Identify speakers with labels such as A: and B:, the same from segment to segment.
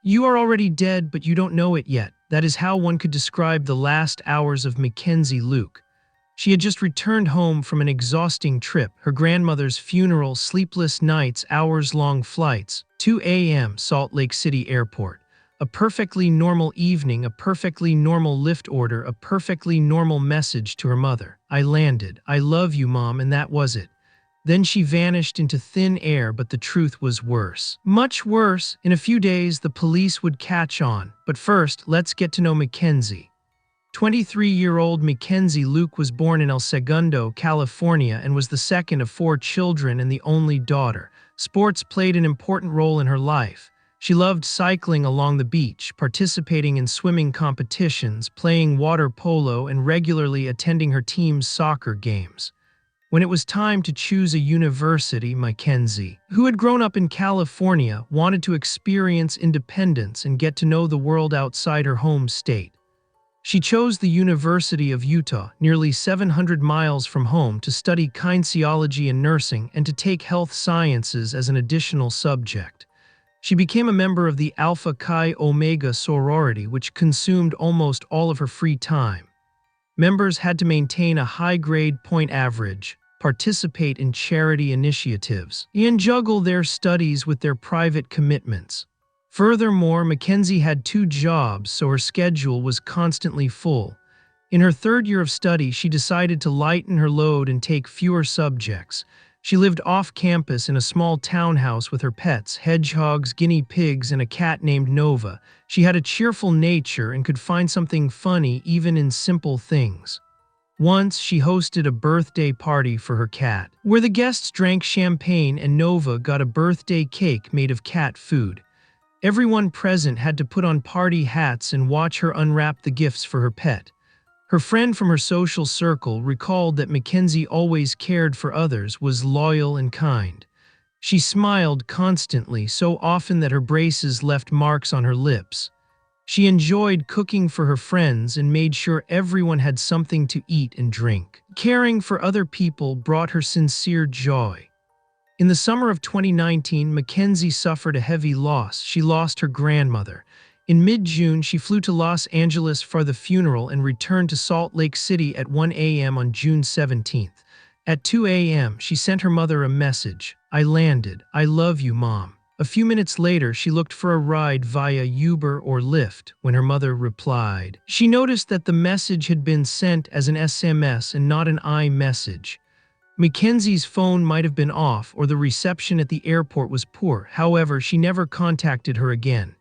A: You are already dead, but you don't know it yet. That is how one could describe the last hours of Mackenzie Lueck. She had just returned home from an exhausting trip, her grandmother's funeral, sleepless nights, hours-long flights, 2 a.m. Salt Lake City Airport. A perfectly normal evening, a perfectly normal Lyft order, a perfectly normal message to her mother. I landed. I love you, Mom, and that was it. Then she vanished into thin air, but the truth was worse. Much worse. In a few days, the police would catch on. But first, let's get to know Mackenzie. 23-year-old Mackenzie Lueck was born in El Segundo, California, and was the second of 4 children and the only daughter. Sports played an important role in her life. She loved cycling along the beach, participating in swimming competitions, playing water polo, and regularly attending her team's soccer games. When it was time to choose a university, Mackenzie, who had grown up in California, wanted to experience independence and get to know the world outside her home state. She chose the University of Utah, nearly 700 miles from home, to study kinesiology and nursing and to take health sciences as an additional subject. She became a member of the Alpha Chi Omega sorority, which consumed almost all of her free time. Members had to maintain a high-grade point average, participate in charity initiatives, and juggle their studies with their private commitments. Furthermore, Mackenzie had 2 jobs, so her schedule was constantly full. In her 3rd year of study, she decided to lighten her load and take fewer subjects. She lived off-campus in a small townhouse with her pets, hedgehogs, guinea pigs, and a cat named Nova. She had a cheerful nature and could find something funny even in simple things. Once, she hosted a birthday party for her cat, where the guests drank champagne and Nova got a birthday cake made of cat food. Everyone present had to put on party hats and watch her unwrap the gifts for her pet. Her friend from her social circle recalled that Mackenzie always cared for others, was loyal and kind. She smiled constantly, so often that her braces left marks on her lips. She enjoyed cooking for her friends and made sure everyone had something to eat and drink. Caring for other people brought her sincere joy. In the summer of 2019, Mackenzie suffered a heavy loss. She lost her grandmother. In mid-June, she flew to Los Angeles for the funeral and returned to Salt Lake City at 1 a.m. on June 17th. At 2 a.m., she sent her mother a message. I landed. I love you, Mom. A few minutes later, she looked for a ride via Uber or Lyft when her mother replied. She noticed that the message had been sent as an SMS and not an iMessage. Mackenzie's phone might have been off or the reception at the airport was poor. However, she never contacted her again.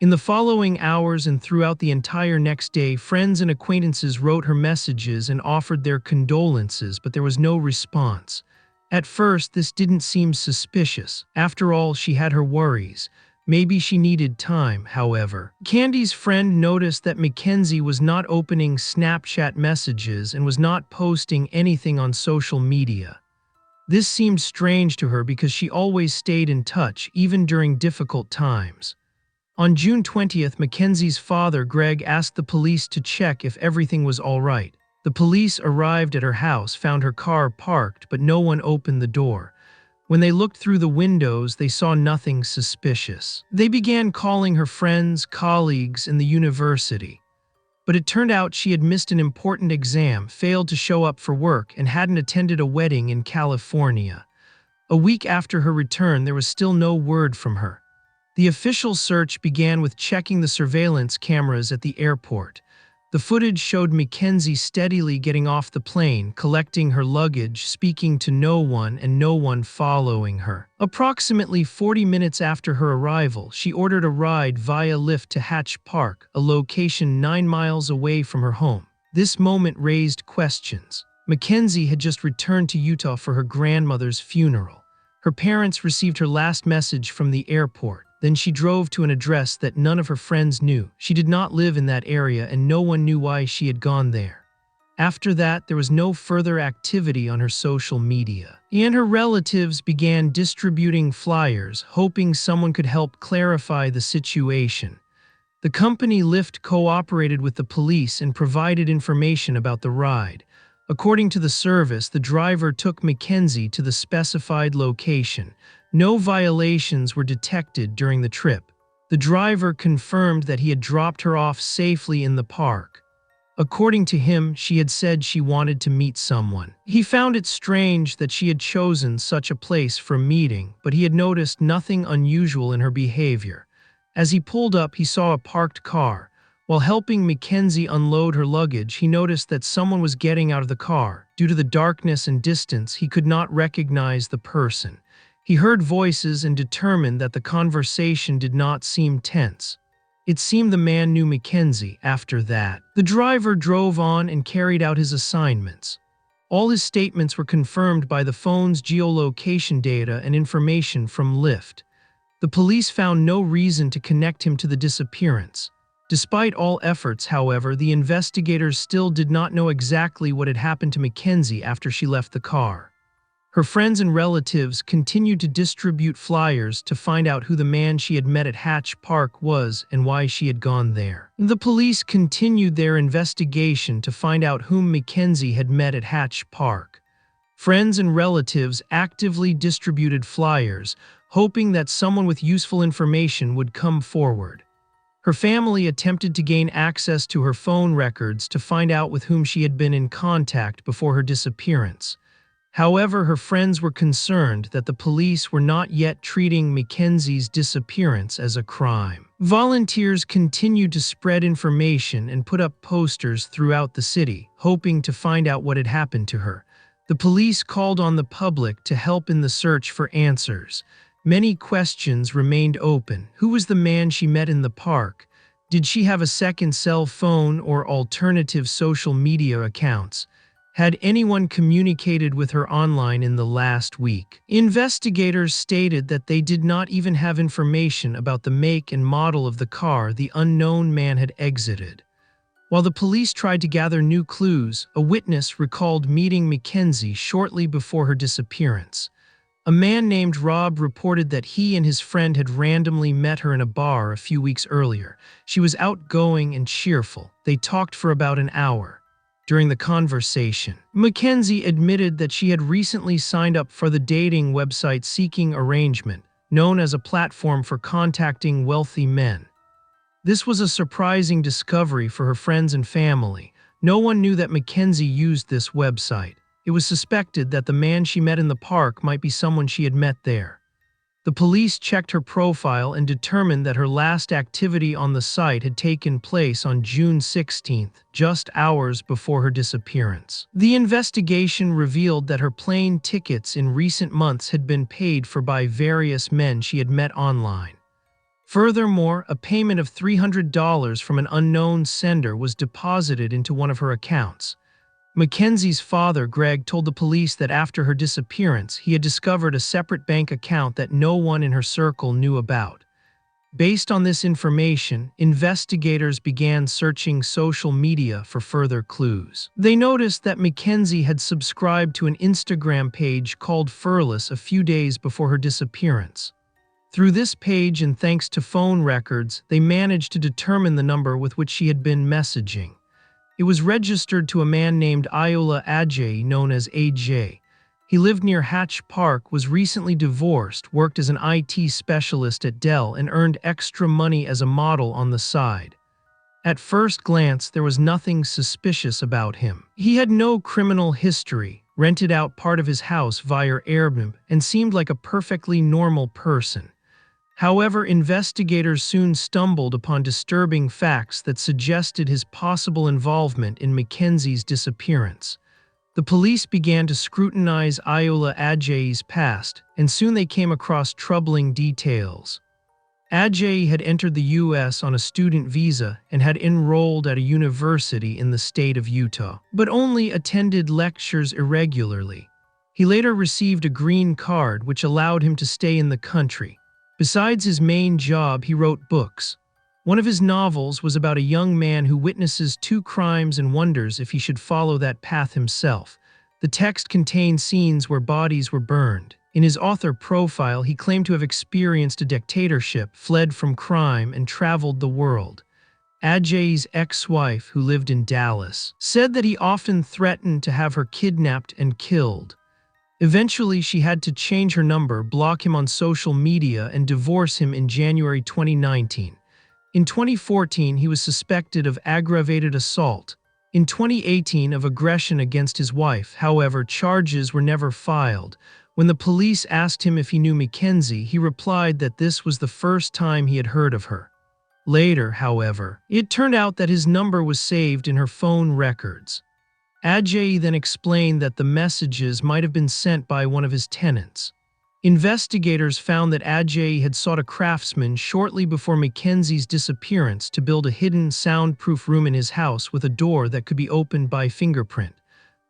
A: In the following hours and throughout the entire next day, friends and acquaintances wrote her messages and offered their condolences, but there was no response. At first, this didn't seem suspicious. After all, she had her worries. Maybe she needed time, however. Candy's friend noticed that Mackenzie was not opening Snapchat messages and was not posting anything on social media. This seemed strange to her because she always stayed in touch, even during difficult times. On June 20th, Mackenzie's father, Greg, asked the police to check if everything was all right. The police arrived at her house, found her car parked, but no one opened the door. When they looked through the windows, they saw nothing suspicious. They began calling her friends, colleagues, and the university. But it turned out she had missed an important exam, failed to show up for work, and hadn't attended a wedding in California. A week after her return, there was still no word from her. The official search began with checking the surveillance cameras at the airport. The footage showed Mackenzie steadily getting off the plane, collecting her luggage, speaking to no one, and no one following her. Approximately 40 minutes after her arrival, she ordered a ride via Lyft to Hatch Park, a location 9 miles away from her home. This moment raised questions. Mackenzie had just returned to Utah for her grandmother's funeral. Her parents received her last message from the airport. Then she drove to an address that none of her friends knew. She did not live in that area and no one knew why she had gone there. After that, there was no further activity on her social media. And her relatives began distributing flyers, hoping someone could help clarify the situation. The company Lyft cooperated with the police and provided information about the ride. According to the service, the driver took Mackenzie to the specified location. No violations were detected during the trip. The driver confirmed that he had dropped her off safely in the park. According to him, she had said she wanted to meet someone. He found it strange that she had chosen such a place for a meeting, but he had noticed nothing unusual in her behavior. As he pulled up, he saw a parked car. While helping Mackenzie unload her luggage, he noticed that someone was getting out of the car. Due to the darkness and distance, he could not recognize the person. He heard voices and determined that the conversation did not seem tense. It seemed the man knew Mackenzie. After that, the driver drove on and carried out his assignments. All his statements were confirmed by the phone's geolocation data and information from Lyft. The police found no reason to connect him to the disappearance. Despite all efforts, however, the investigators still did not know exactly what had happened to Mackenzie after she left the car. Her friends and relatives continued to distribute flyers to find out who the man she had met at Hatch Park was and why she had gone there. The police continued their investigation to find out whom Mackenzie had met at Hatch Park. Friends and relatives actively distributed flyers, hoping that someone with useful information would come forward. Her family attempted to gain access to her phone records to find out with whom she had been in contact before her disappearance. However, her friends were concerned that the police were not yet treating Mackenzie's disappearance as a crime. Volunteers continued to spread information and put up posters throughout the city, hoping to find out what had happened to her. The police called on the public to help in the search for answers. Many questions remained open. Who was the man she met in the park? Did she have a second cell phone or alternative social media accounts? Had anyone communicated with her online in the last week? Investigators stated that they did not even have information about the make and model of the car the unknown man had exited. While the police tried to gather new clues, a witness recalled meeting Mackenzie shortly before her disappearance. A man named Rob reported that he and his friend had randomly met her in a bar a few weeks earlier. She was outgoing and cheerful. They talked for about an hour. During the conversation, Mackenzie admitted that she had recently signed up for the dating website Seeking Arrangement, known as a platform for contacting wealthy men. This was a surprising discovery for her friends and family. No one knew that Mackenzie used this website. It was suspected that the man she met in the park might be someone she had met there. The police checked her profile and determined that her last activity on the site had taken place on June 16th, just hours before her disappearance. The investigation revealed that her plane tickets in recent months had been paid for by various men she had met online. Furthermore, a payment of $300 from an unknown sender was deposited into one of her accounts. Mackenzie's father, Greg, told the police that after her disappearance, he had discovered a separate bank account that no one in her circle knew about. Based on this information, investigators began searching social media for further clues. They noticed that Mackenzie had subscribed to an Instagram page called Fearless a few days before her disappearance. Through this page and thanks to phone records, they managed to determine the number with which she had been messaging. It was registered to a man named Ayoola Ajayi, known as AJ. He lived near Hatch Park, was recently divorced, worked as an IT specialist at Dell, and earned extra money as a model on the side. At first glance, there was nothing suspicious about him. He had no criminal history, rented out part of his house via Airbnb, and seemed like a perfectly normal person. However, investigators soon stumbled upon disturbing facts that suggested his possible involvement in Mackenzie's disappearance. The police began to scrutinize Ayoola Ajayi's past, and soon they came across troubling details. Ajayi had entered the U.S. on a student visa and had enrolled at a university in the state of Utah, but only attended lectures irregularly. He later received a green card which allowed him to stay in the country. Besides his main job, he wrote books. One of his novels was about a young man who witnesses two crimes and wonders if he should follow that path himself. The text contained scenes where bodies were burned. In his author profile, he claimed to have experienced a dictatorship, fled from crime, and traveled the world. Ajayi's ex-wife, who lived in Dallas, said that he often threatened to have her kidnapped and killed. Eventually, she had to change her number, block him on social media, and divorce him in January 2019. In 2014, he was suspected of aggravated assault. In 2018, of aggression against his wife. However, charges were never filed. When the police asked him if he knew Mackenzie, he replied that this was the first time he had heard of her. Later, however, it turned out that his number was saved in her phone records. Ajayi then explained that the messages might have been sent by one of his tenants. Investigators found that Ajayi had sought a craftsman shortly before Mackenzie's disappearance to build a hidden soundproof room in his house with a door that could be opened by fingerprint.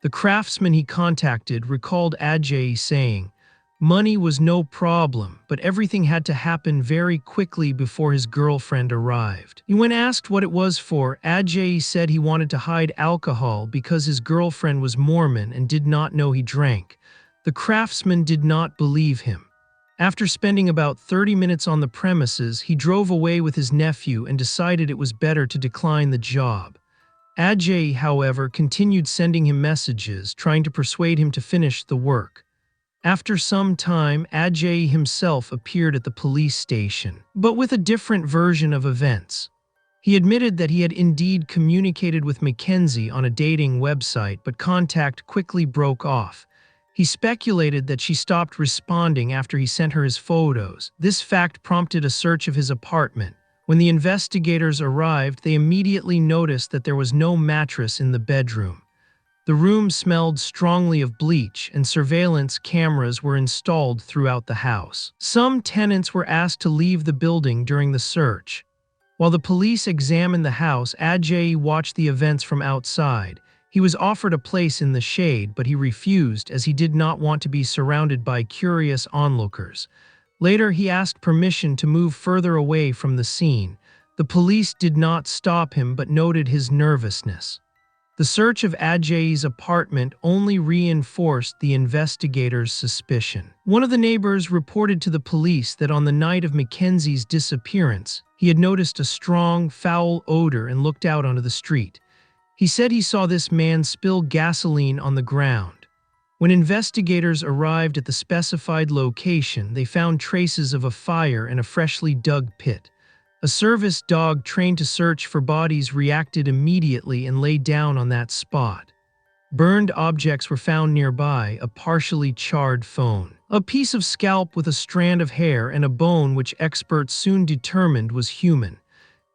A: The craftsman he contacted recalled Ajayi saying, "Money was no problem, but everything had to happen very quickly before his girlfriend arrived." When asked what it was for, Ajayi said he wanted to hide alcohol because his girlfriend was Mormon and did not know he drank. The craftsman did not believe him. After spending about 30 minutes on the premises, he drove away with his nephew and decided it was better to decline the job. Ajayi, however, continued sending him messages, trying to persuade him to finish the work. After some time, Ajayi himself appeared at the police station, but with a different version of events. He admitted that he had indeed communicated with Mackenzie on a dating website, but contact quickly broke off. He speculated that she stopped responding after he sent her his photos. This fact prompted a search of his apartment. When the investigators arrived, they immediately noticed that there was no mattress in the bedroom. The room smelled strongly of bleach, and surveillance cameras were installed throughout the house. Some tenants were asked to leave the building during the search. While the police examined the house, Ajayi watched the events from outside. He was offered a place in the shade, but he refused as he did not want to be surrounded by curious onlookers. Later, he asked permission to move further away from the scene. The police did not stop him but noted his nervousness. The search of Ajayi's apartment only reinforced the investigators' suspicion. One of the neighbors reported to the police that on the night of Mackenzie's disappearance, he had noticed a strong, foul odor and looked out onto the street. He said he saw this man spill gasoline on the ground. When investigators arrived at the specified location, they found traces of a fire and a freshly dug pit. A service dog trained to search for bodies reacted immediately and lay down on that spot. Burned objects were found nearby: a partially charred phone, a piece of scalp with a strand of hair, and a bone which experts soon determined was human.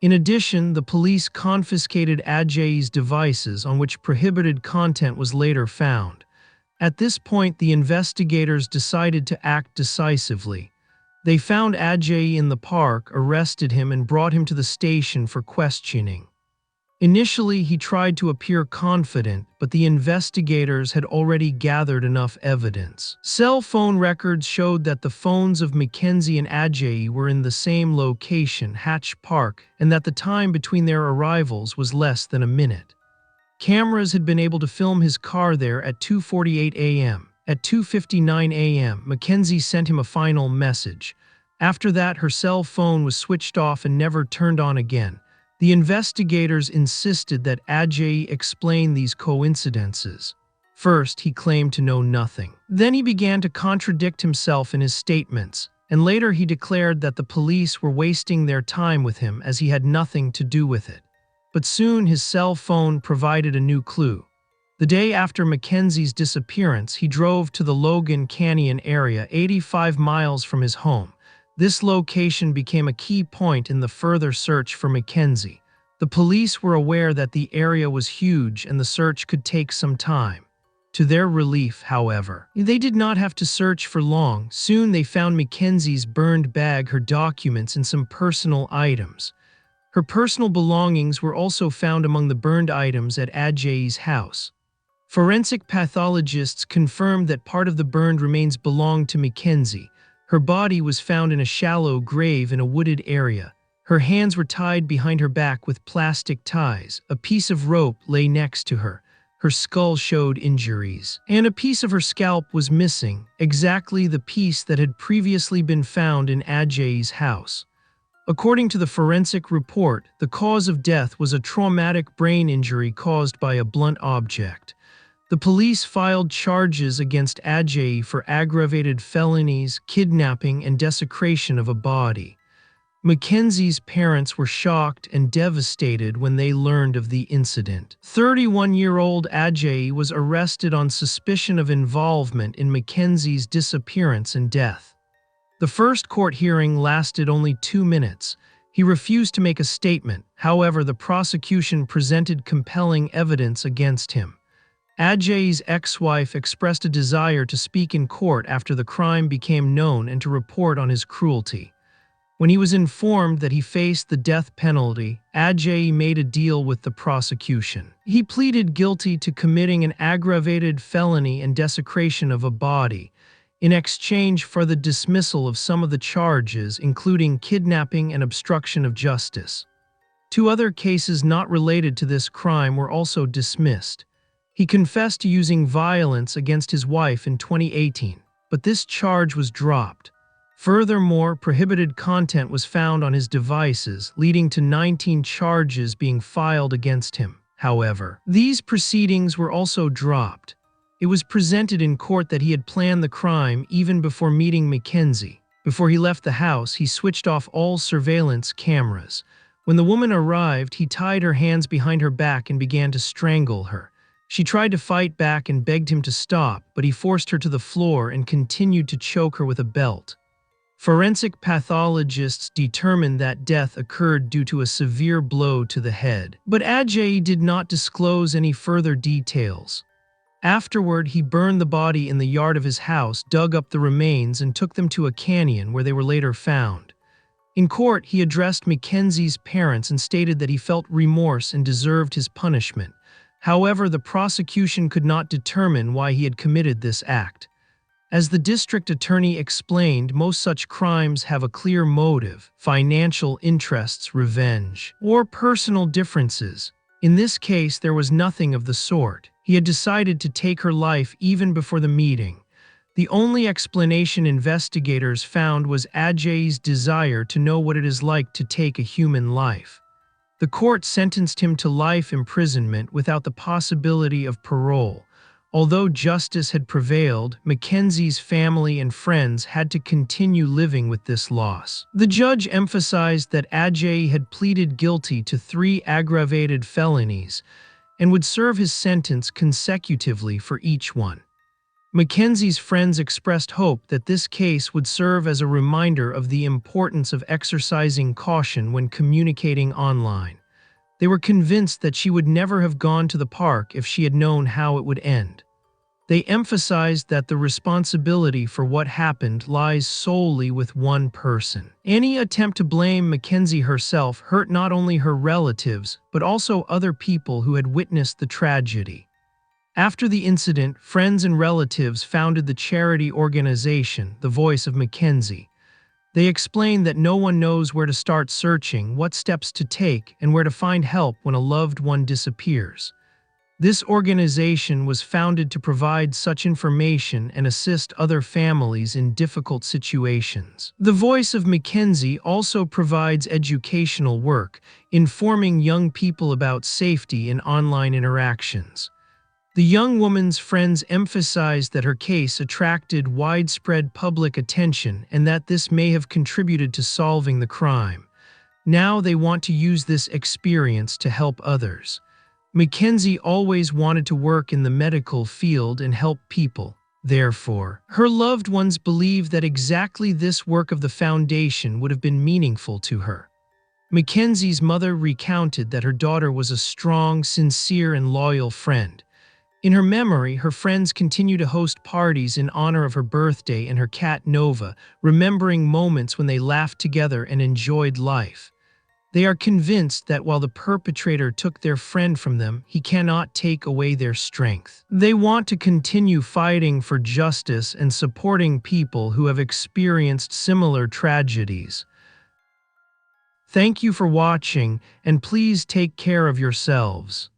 A: In addition, the police confiscated Ajayi's devices on which prohibited content was later found. At this point, the investigators decided to act decisively. They found Ajayi in the park, arrested him, and brought him to the station for questioning. Initially, he tried to appear confident, but the investigators had already gathered enough evidence. Cell phone records showed that the phones of Mackenzie and Ajayi were in the same location, Hatch Park, and that the time between their arrivals was less than a minute. Cameras had been able to film his car there at 2:48 a.m. At 2:59 a.m., Mackenzie sent him a final message. After that, her cell phone was switched off and never turned on again. The investigators insisted that Ajayi explain these coincidences. First, he claimed to know nothing. Then he began to contradict himself in his statements, and later he declared that the police were wasting their time with him as he had nothing to do with it. But soon his cell phone provided a new clue. The day after Mackenzie's disappearance, he drove to the Logan Canyon area, 85 miles from his home. This location became a key point in the further search for Mackenzie. The police were aware that the area was huge and the search could take some time. To their relief, however, they did not have to search for long. Soon they found Mackenzie's burned bag, her documents, and some personal items. Her personal belongings were also found among the burned items at Ajayi's house. Forensic pathologists confirmed that part of the burned remains belonged to Mackenzie. Her body was found in a shallow grave in a wooded area. Her hands were tied behind her back with plastic ties. A piece of rope lay next to her. Her skull showed injuries, and a piece of her scalp was missing, exactly the piece that had previously been found in Ajayi's house. According to the forensic report, the cause of death was a traumatic brain injury caused by a blunt object. The police filed charges against Ajayi for aggravated felonies, kidnapping, and desecration of a body. Mackenzie's parents were shocked and devastated when they learned of the incident. 31-year-old Ajayi was arrested on suspicion of involvement in Mackenzie's disappearance and death. The first court hearing lasted only 2 minutes. He refused to make a statement. However, the prosecution presented compelling evidence against him. Ajayi's ex-wife expressed a desire to speak in court after the crime became known and to report on his cruelty. When he was informed that he faced the death penalty, Ajayi made a deal with the prosecution. He pleaded guilty to committing an aggravated felony and desecration of a body, in exchange for the dismissal of some of the charges, including kidnapping and obstruction of justice. 2 other cases not related to this crime were also dismissed. He confessed to using violence against his wife in 2018, but this charge was dropped. Furthermore, prohibited content was found on his devices, leading to 19 charges being filed against him. However, these proceedings were also dropped. It was presented in court that he had planned the crime even before meeting Mackenzie. Before he left the house, he switched off all surveillance cameras. When the woman arrived, he tied her hands behind her back and began to strangle her. She tried to fight back and begged him to stop, but he forced her to the floor and continued to choke her with a belt. Forensic pathologists determined that death occurred due to a severe blow to the head, but Ajayi did not disclose any further details. Afterward, he burned the body in the yard of his house, dug up the remains, and took them to a canyon where they were later found. In court, he addressed Mackenzie's parents and stated that he felt remorse and deserved his punishment. However, the prosecution could not determine why he had committed this act. As the district attorney explained, most such crimes have a clear motive: financial interests, revenge, or personal differences. In this case, there was nothing of the sort. He had decided to take her life even before the meeting. The only explanation investigators found was Ajayi's desire to know what it is like to take a human life. The court sentenced him to life imprisonment without the possibility of parole. Although justice had prevailed, Mackenzie's family and friends had to continue living with this loss. The judge emphasized that Ajayi had pleaded guilty to 3 aggravated felonies and would serve his sentence consecutively for each one. Mackenzie's friends expressed hope that this case would serve as a reminder of the importance of exercising caution when communicating online. They were convinced that she would never have gone to the park if she had known how it would end. They emphasized that the responsibility for what happened lies solely with one person. Any attempt to blame Mackenzie herself hurt not only her relatives, but also other people who had witnessed the tragedy. After the incident, friends and relatives founded the charity organization, The Voice of Mackenzie. They explained that no one knows where to start searching, what steps to take, and where to find help when a loved one disappears. This organization was founded to provide such information and assist other families in difficult situations. The Voice of Mackenzie also provides educational work, informing young people about safety in online interactions. The young woman's friends emphasized that her case attracted widespread public attention and that this may have contributed to solving the crime. Now they want to use this experience to help others. Mackenzie always wanted to work in the medical field and help people. Therefore, her loved ones believe that exactly this work of the foundation would have been meaningful to her. Mackenzie's mother recounted that her daughter was a strong, sincere, and loyal friend. In her memory, her friends continue to host parties in honor of her birthday and her cat Nova, remembering moments when they laughed together and enjoyed life. They are convinced that while the perpetrator took their friend from them, he cannot take away their strength. They want to continue fighting for justice and supporting people who have experienced similar tragedies. Thank you for watching, and please take care of yourselves.